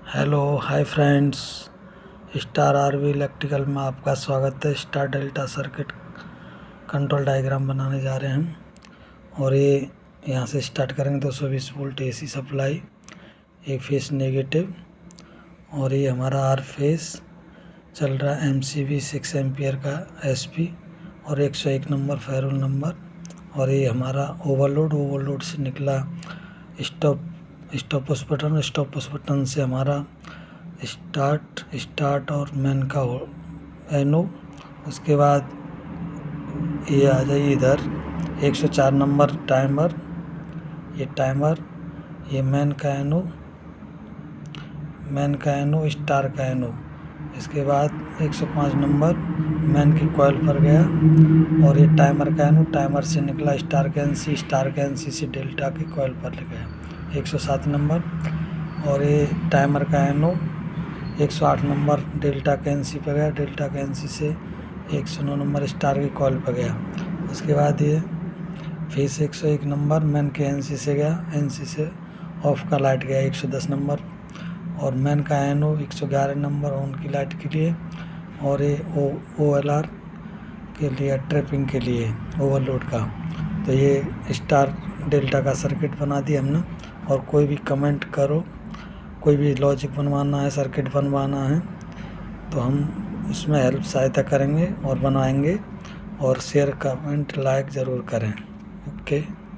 Hello hi friends, star RV electrical में आपका स्वागत है। Star delta circuit control diagram बनाने जा रहे हैं और ये यहाँ से स्टार्ट करेंगे। 220 वोल्ट एसी सप्लाई, एक फेस नेगेटिव और ये हमारा आर फेस चल रहा है एमसीबी 6 एम्पियर का एसपी और 101 नंबर फेरुल नंबर। और ये हमारा ओवरलोड से निकला स्टॉप पुश बटन से हमारा स्टार्ट और मैन का एनो। उसके बाद ये आ जाइए इधर 104 नंबर टाइमर, ये मैन का एनो स्टार का एनो। इसके बाद 105 नंबर मैन की कॉइल पर गया और ये टाइमर का एनो, टाइमर से निकला स्टार का एनसी से डेल्टा की कॉइल पर ले गया 107 नंबर। और ये टाइमर का एनो 108 नंबर डेल्टा का एनसी पर गया, डेल्टा का एनसी से 109 नंबर स्टार की कॉइल पर गया। उसके बाद ये फेस 101 नंबर मैन के एनसी से गया, एनसी से ऑफ का लाइट गया 110 नंबर और मैन का एनो 111 नंबर ऑन की लाइट के लिए। और ये OLR के लिए ट्रैपिंग के लिए ओवरलोड का। तो ये स्टार डेल्टा का सर्किट बना दिया हमने। और कोई भी कमेंट करो, कोई भी लॉजिक बनवाना है, सर्किट बनवाना है तो हम उसमें हेल्प सहायता करेंगे और बनाएंगे। और शेयर कमेंट लाइक ज़रूर करें। ओके।